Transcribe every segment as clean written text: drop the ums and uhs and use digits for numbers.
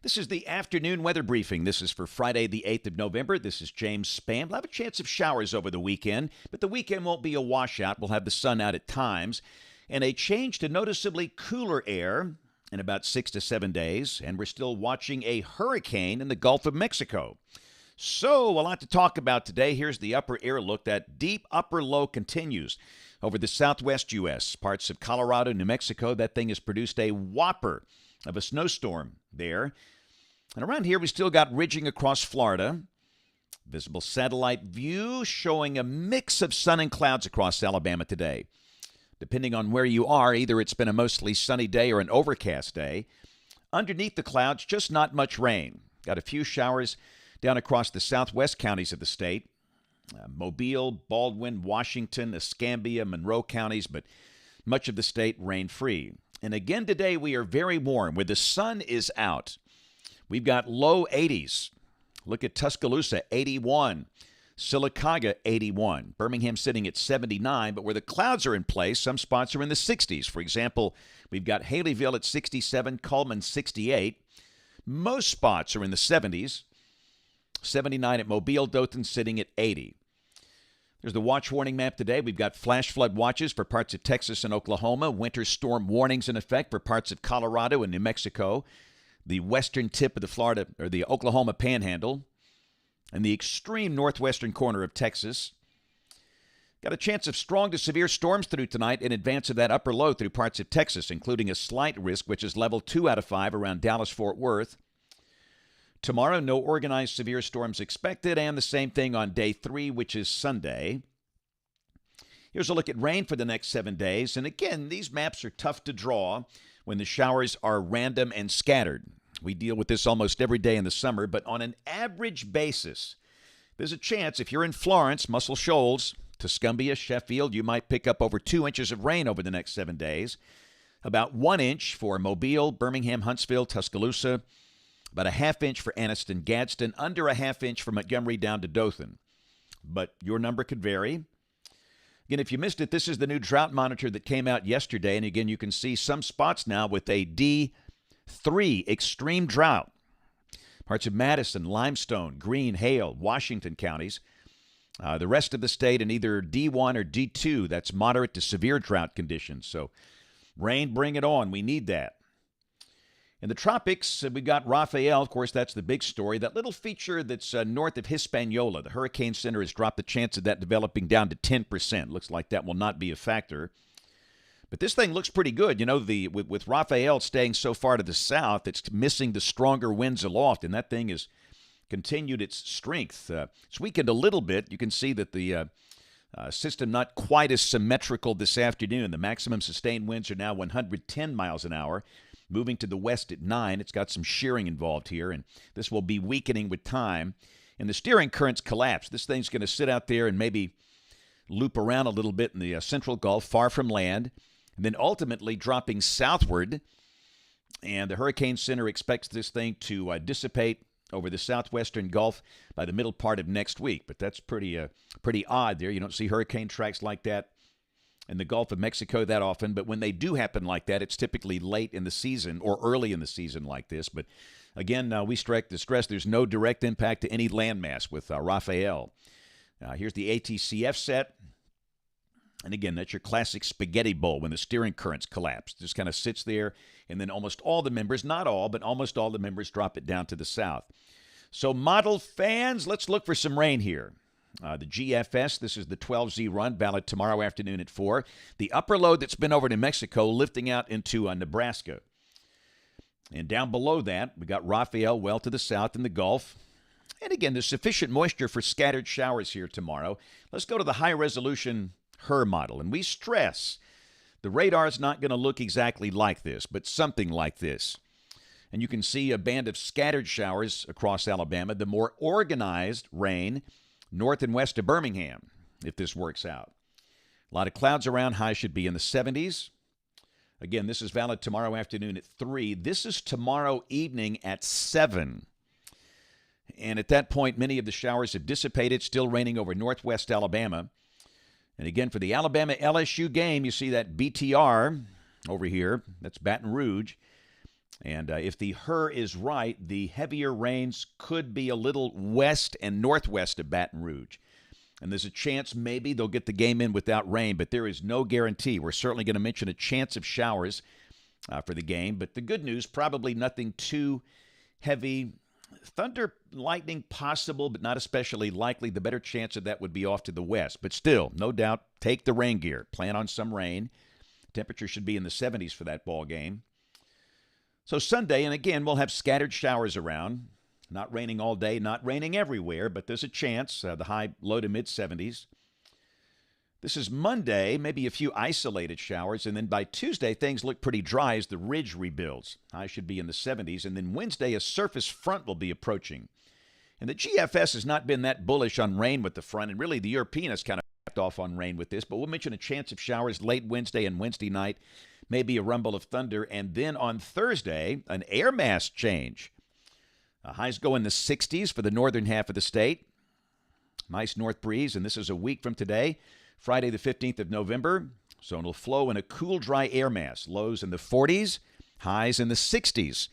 This is the afternoon weather briefing. This is for Friday, the 8th of November. This is James Spann. We'll have a chance of showers over the weekend, but the weekend won't be a washout. We'll have the sun out at times and a change to noticeably cooler air in about 6 to 7 days. And we're still watching a hurricane in the Gulf of Mexico. So, a lot to talk about today. Here's the upper air look. That deep upper low continues over the southwest U.S., parts of Colorado, New Mexico. That thing has produced a whopper of a snowstorm there. And around here, we still got ridging across Florida. Visible satellite view showing a mix of sun and clouds across Alabama today. Depending on where you are, either it's been a mostly sunny day or an overcast day. Underneath the clouds, just not much rain. Got a few showers down across the southwest counties of the state. Mobile, Baldwin, Washington, Escambia, Monroe counties, but much of the state rain-free. And again today, we are very warm where the sun is out. We've got low 80s. Look at Tuscaloosa, 81. Sylacauga, 81. Birmingham sitting at 79, but where the clouds are in place, some spots are in the 60s. For example, we've got Haleyville at 67, Cullman 68. Most spots are in the 70s. 79 at Mobile, Dothan sitting at 80. There's the watch warning map today. We've got flash flood watches for parts of Texas and Oklahoma. Winter storm warnings in effect for parts of Colorado and New Mexico. The western tip of the Florida or the Oklahoma Panhandle. And the extreme northwestern corner of Texas. Got a chance of strong to severe storms through tonight in advance of that upper low through parts of Texas, including a slight risk, which is level 2 out of 5 around Dallas-Fort Worth. Tomorrow, no organized severe storms expected, and the same thing on day 3, which is Sunday. Here's a look at rain for the next 7 days. And again, these maps are tough to draw when the showers are random and scattered. We deal with this almost every day in the summer, but on an average basis, there's a chance if you're in Florence, Muscle Shoals, Tuscumbia, Sheffield, you might pick up over 2 inches of rain over the next 7 days. About 1 inch for Mobile, Birmingham, Huntsville, Tuscaloosa. About a half inch for Anniston, Gadsden, under a half inch for Montgomery down to Dothan. But your number could vary. Again, if you missed it, this is the new drought monitor that came out yesterday. And again, you can see some spots now with a D3 extreme drought. Parts of Madison, Limestone, Greene, Hale, Washington counties. The rest of the state in either D1 or D2, that's moderate to severe drought conditions. So rain, bring it on. We need that. In the tropics, we got Rafael. Of course, that's the big story. That little feature that's north of Hispaniola. The Hurricane Center has dropped the chance of that developing down to 10%. Looks like that will not be a factor. But this thing looks pretty good. You know, with Rafael staying so far to the south, it's missing the stronger winds aloft, and that thing has continued its strength. It's weakened a little bit. You can see that the system not quite as symmetrical this afternoon. The maximum sustained winds are now 110 miles an hour. Moving to the west at 9. It's got some shearing involved here, and this will be weakening with time. And the steering currents collapse. This thing's going to sit out there and maybe loop around a little bit in the central Gulf, far from land, and then ultimately dropping southward. And the Hurricane Center expects this thing to dissipate over the southwestern Gulf by the middle part of next week. But that's pretty odd there. You don't see hurricane tracks like that in the Gulf of Mexico that often, but when they do happen like that, it's typically late in the season or early in the season like this. But again, we stress there's no direct impact to any landmass with Rafael. Here's the ATCF set. And again, that's your classic spaghetti bowl when the steering currents collapse. It just kind of sits there, and then almost all the members, not all, but almost all the members drop it down to the south. So model fans, let's look for some rain here. The GFS, this is the 12Z run, valid tomorrow afternoon at 4. The upper low that's been over to Mexico, lifting out into Nebraska. And down below that, we got Rafael well to the south in the Gulf. And again, there's sufficient moisture for scattered showers here tomorrow. Let's go to the high-resolution HRRR model. And we stress the radar is not going to look exactly like this, but something like this. And you can see a band of scattered showers across Alabama. The more organized rain north and west of Birmingham, if this works out. A lot of clouds around. High should be in the 70s. Again, this is valid tomorrow afternoon at 3. This is tomorrow evening at 7. And at that point, many of the showers have dissipated, still raining over northwest Alabama. And again, for the Alabama-LSU game, you see that BTR over here. That's Baton Rouge. And if the HER is right, the heavier rains could be a little west and northwest of Baton Rouge. And there's a chance maybe they'll get the game in without rain, but there is no guarantee. We're certainly going to mention a chance of showers for the game. But the good news, probably nothing too heavy. Thunder, lightning possible, but not especially likely. The better chance of that would be off to the west. But still, no doubt, take the rain gear. Plan on some rain. Temperature should be in the 70s for that ball game. So Sunday, and again, we'll have scattered showers around. Not raining all day, not raining everywhere, but there's a chance. The high, low to mid-70s. This is Monday, maybe a few isolated showers, and then by Tuesday, things look pretty dry as the ridge rebuilds. High should be in the 70s, and then Wednesday, a surface front will be approaching. And the GFS has not been that bullish on rain with the front, and really the European has kind of backed off on rain with this, but we'll mention a chance of showers late Wednesday and Wednesday night, maybe a rumble of thunder, and then on Thursday, an air mass change. Highs go in the 60s for the northern half of the state. Nice north breeze, and this is a week from today. Friday the 15th of November, so it'll flow in a cool, dry air mass. Lows in the 40s, highs in the 60s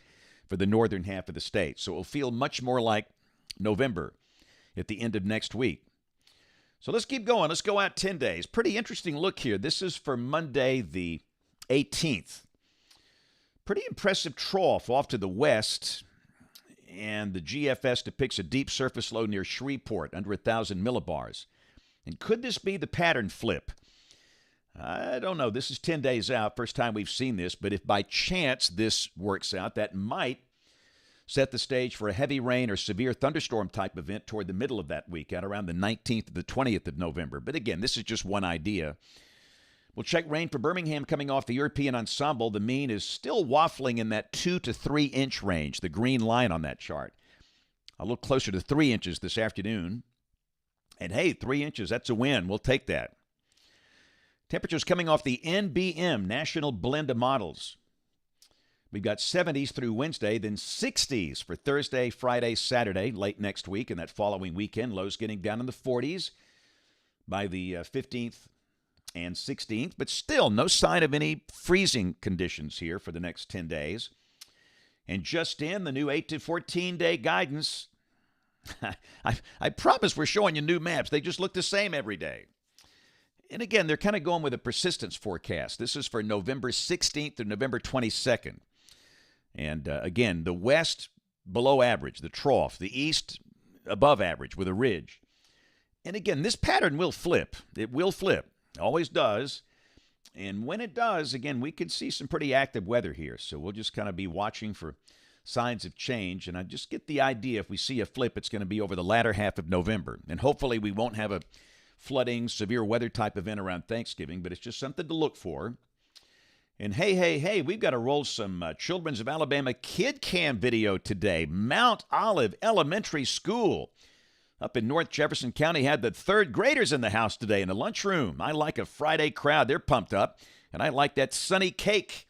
for the northern half of the state. So it'll feel much more like November at the end of next week. So let's keep going. Let's go out 10 days. Pretty interesting look here. This is for Monday the 18th. Pretty impressive trough off to the west, and the GFS depicts a deep surface low near Shreveport, under 1,000 millibars. And could this be the pattern flip? I don't know. This is 10 days out, first time we've seen this, but if by chance this works out, that might set the stage for a heavy rain or severe thunderstorm type event toward the middle of that week, at around the 19th to the 20th of November. But again, this is just one idea. We'll check rain for Birmingham coming off the European ensemble. The mean is still waffling in that 2 to 3 inch range, the green line on that chart. A little closer to 3 inches this afternoon. And hey, 3 inches, that's a win. We'll take that. Temperatures coming off the NBM, National Blend of Models. We've got 70s through Wednesday, then 60s for Thursday, Friday, Saturday, late next week, and that following weekend. Lows getting down in the 40s by the 15th and 16th, but still no sign of any freezing conditions here for the next 10 days. And just in, the new 8 to 14-day guidance. I promise we're showing you new maps. They just look the same every day. And again, they're kind of going with a persistence forecast. This is for November 16th to November 22nd. And again, the west below average, the trough. The east above average with a ridge. And again, this pattern will flip. It will flip. It always does. And when it does, again, we could see some pretty active weather here. So we'll just kind of be watching for signs of change, and I just get the idea if we see a flip, it's going to be over the latter half of November. And hopefully we won't have a flooding, severe weather type event around Thanksgiving, but it's just something to look for. And hey, we've got to roll some Children's of Alabama Kid Cam video today. Mount Olive Elementary School up in North Jefferson County had the third graders in the house today in the lunchroom. I like a Friday crowd. They're pumped up, and I like that sunny cake.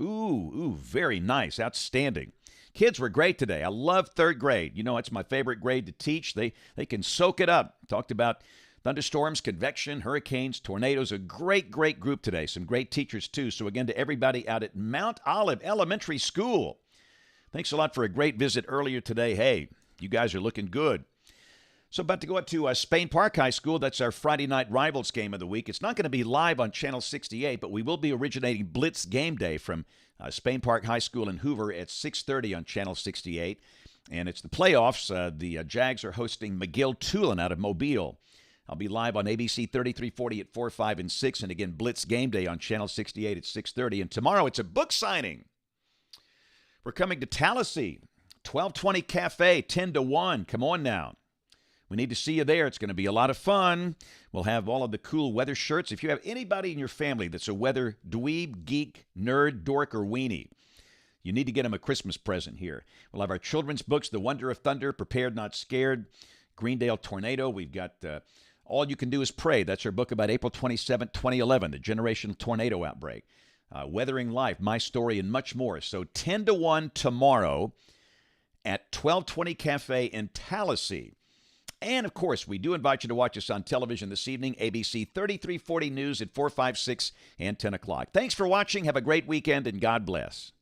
Ooh, very nice, outstanding. Kids were great today. I love third grade. You know, it's my favorite grade to teach. They can soak it up. Talked about thunderstorms, convection, hurricanes, tornadoes. A great group today. Some great teachers, too. So, again, to everybody out at Mount Olive Elementary School, thanks a lot for a great visit earlier today. Hey, you guys are looking good. So about to go up to Spann Park High School. That's our Friday night rivals game of the week. It's not going to be live on Channel 68, but we will be originating Blitz Game Day from Spann Park High School in Hoover at 6:30 on Channel 68. And it's the playoffs. The Jags are hosting McGill-Tulane out of Mobile. I'll be live on ABC 3340 at 4, 5, and 6. And again, Blitz Game Day on Channel 68 at 6:30. And tomorrow it's a book signing. We're coming to Tallahassee, 1220 Cafe, 10 to 1. Come on now. We need to see you there. It's going to be a lot of fun. We'll have all of the cool weather shirts. If you have anybody in your family that's a weather dweeb, geek, nerd, dork, or weenie, you need to get them a Christmas present here. We'll have our children's books, The Wonder of Thunder, Prepared Not Scared, Greendale Tornado. We've got All You Can Do Is Pray. That's our book about April 27, 2011, the generational tornado outbreak. Weathering Life, My Story, and much more. So 10 to 1 tomorrow at 1220 Cafe in Tallahassee. And, of course, we do invite you to watch us on television this evening, ABC 3340 News at 4, 5, 6, and 10 o'clock. Thanks for watching. Have a great weekend, and God bless.